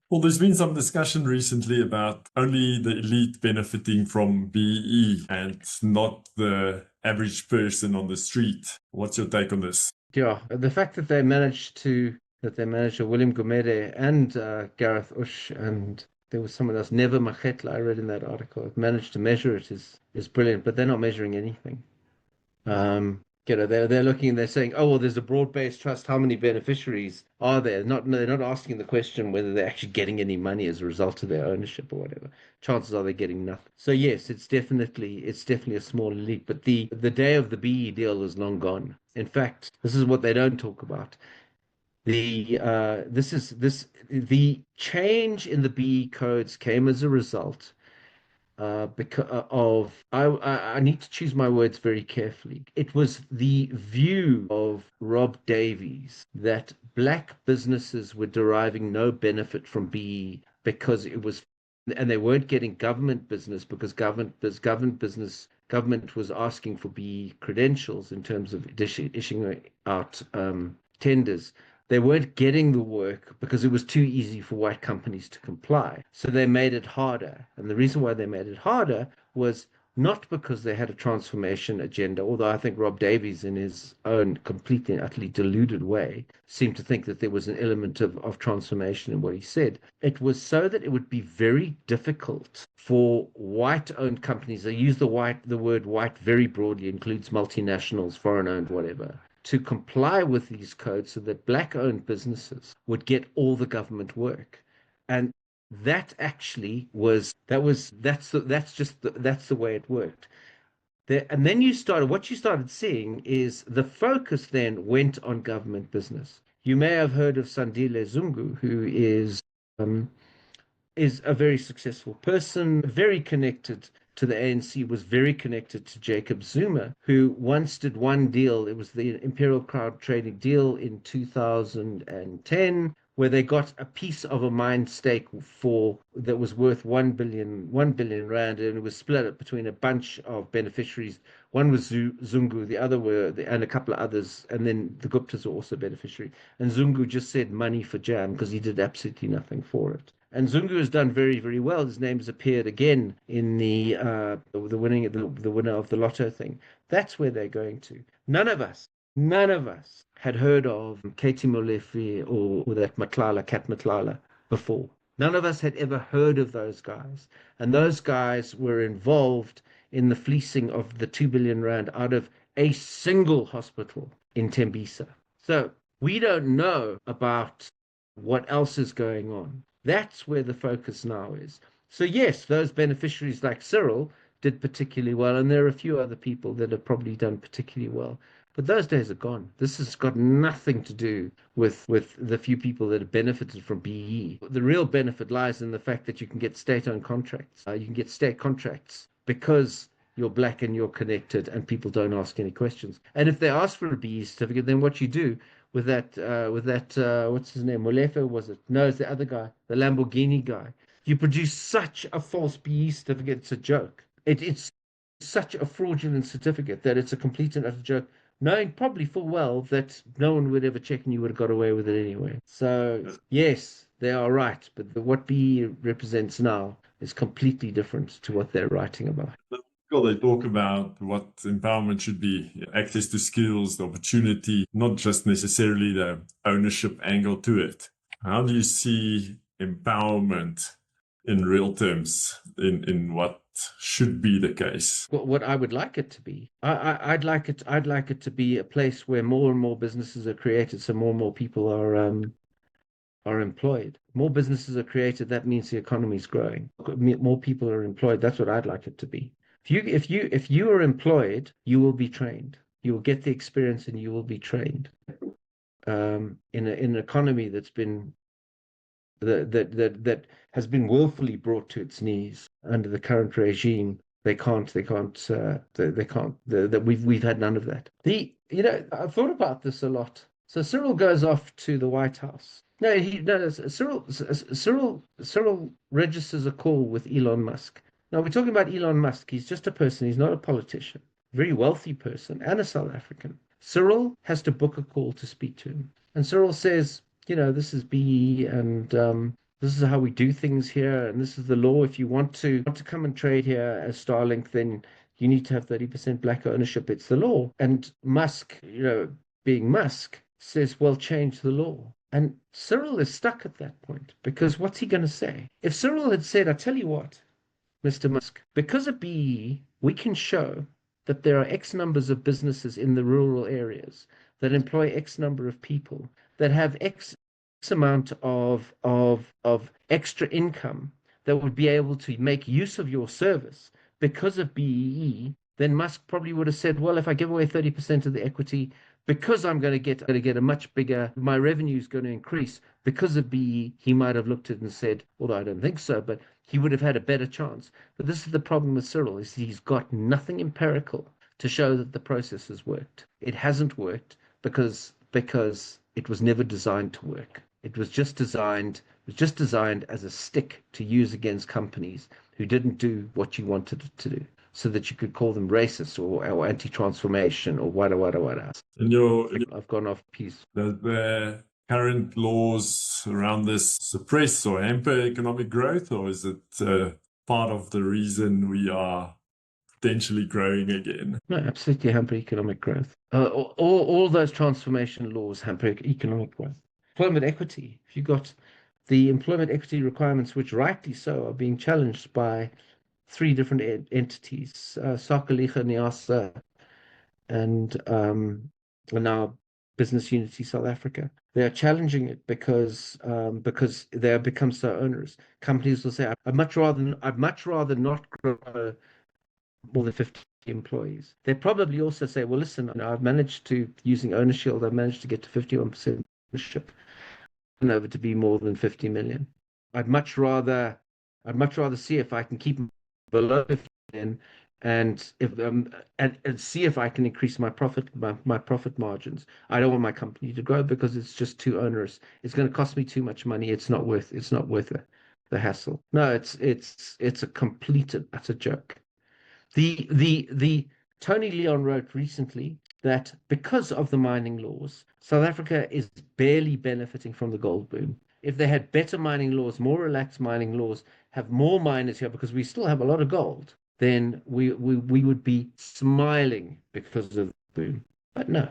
Well, there's been some discussion recently about only the elite benefiting from BE and not the average person on the street. What's your take on this? Yeah, the fact that they managed William Gumede and Gareth Ush and there was someone else, Never Machetla, I read in that article, managed to measure it is brilliant, but they're not measuring anything. They're looking and they're saying, oh, well, there's a broad-based trust. How many beneficiaries are there? They're not asking the question whether they're actually getting any money as a result of their ownership or whatever. Chances are they're getting nothing. So yes, it's definitely a small elite, but the day of the BE deal is long gone. In fact, this is what they don't talk about. The change in the BE codes came as a result because of I need to choose my words very carefully. It was the view of Rob Davies that black businesses were deriving no benefit from BE because it was, and they weren't getting government business because government was asking for BE credentials in terms of issuing out tenders. They weren't getting the work because it was too easy for white companies to comply. So they made it harder. And the reason why they made it harder was not because they had a transformation agenda, although I think Rob Davies, in his own completely and utterly deluded way, seemed to think that there was an element of transformation in what he said. It was so that it would be very difficult for white-owned companies. They use the word white very broadly, includes multinationals, foreign-owned, whatever, to comply with these codes so that black-owned businesses would get all the government work. And that actually was that was that's the way it worked. And then what you started seeing is the focus then went on government business. You may have heard of Sandile Zungu, who um, is a very successful person, very connected to the ANC, was very connected to Jacob Zuma, who once did one deal. It was the Imperial Crowd Trading deal in 2010, where they got a piece of a mine stake for that was worth 1 billion rand, and it was split up between a bunch of beneficiaries. One was Zungu, the other and a couple of others, and then the Guptas were also beneficiary. And Zungu just said money for jam because he did absolutely nothing for it. And Zungu has done very, very well. His name's appeared again in the winner of the lotto thing. That's where they're going to. None of us had heard of Katie Molefe or that Cat Matlala before. None of us had ever heard of those guys. And those guys were involved in the fleecing of the 2 billion rand out of a single hospital in Tembisa. So we don't know about what else is going on. That's where the focus now is. So yes, those beneficiaries like Cyril did particularly well, and there are a few other people that have probably done particularly well. But those days are gone. This has got nothing to do with the few people that have benefited from BE. The real benefit lies in the fact that you can get state-owned contracts. You can get state contracts because you're black and you're connected, and people don't ask any questions. And if they ask for a BE certificate, then what you do what's his name? Molefe, was it? No, it's the other guy, the Lamborghini guy. You produce such a false BE certificate, it's a joke. It's such a fraudulent certificate that it's a complete and utter joke, knowing probably full well that no one would ever check and you would have got away with it anyway. So, yes, they are right, but what BE represents now is completely different to what they're writing about. Well, they talk about what empowerment should be, access to skills, the opportunity, not just necessarily the ownership angle to it. How do you see empowerment in real terms in what should be the case? What I would like it to be. I'd like it to be a place where more and more businesses are created, so more and more people are employed. More businesses are created, that means the economy is growing. More people are employed. That's what I'd like it to be. If you are employed, you will be trained. You will get the experience and you will be trained. In an economy that has been willfully brought to its knees under the current regime. That we've had none of that. I've thought about this a lot. So Cyril goes off to the White House. No, Cyril registers a call with Elon Musk. Now we're talking about Elon Musk. He's just a person. He's not a politician. Very wealthy person and a South African. Cyril has to book a call to speak to him. And Cyril says, this is BE, and this is how we do things here, and this is the law. If you want to come and trade here as Starlink, then you need to have 30% black ownership. It's the law. And Musk, being Musk, says, well, change the law. And Cyril is stuck at that point because what's he going to say? If Cyril had said, I tell you what, Mr. Musk, because of BEE, we can show that there are X numbers of businesses in the rural areas that employ X number of people that have X amount of extra income that would be able to make use of your service because of BEE, then Musk probably would have said, well, if I give away 30% of the equity, because I'm going to get a much bigger, my revenue is going to increase because of BE, he might have looked at it and said, although I don't think so, but he would have had a better chance. But this is the problem with Cyril, is he's got nothing empirical to show that the process has worked. It hasn't worked because it was never designed to work. It was just designed as a stick to use against companies who didn't do what you wanted it to do, so that you could call them racist or anti-transformation or wada. In I've gone off piece. the current laws around this suppress or hamper economic growth, or is it part of the reason we are potentially growing again? No, absolutely hamper economic growth. All those transformation laws hamper economic growth. Employment equity. If you got the employment equity requirements, which rightly so are being challenged by three different entities, Sakaliga, Niasa, and now Business Unity South Africa. They are challenging it because they have become so onerous. Companies will say, I'd much rather not grow more than 50 employees. They probably also say, well, listen, I've managed to, using Ownershield, I've managed to get to 51% ownership and over to be more than 50 million. I'd much rather see if I can keep below 50 million and if and see if I can increase my profit margins. I don't want my company to grow because it's just too onerous. It's going to cost me too much money. It's not worth the hassle. No, it's a complete and utter joke. The Tony Leon wrote recently that because of the mining laws, South Africa is barely benefiting from the gold boom. If they had better mining laws, more relaxed mining laws, have more miners here because we still have a lot of gold, then we would be smiling because of the boom. But no,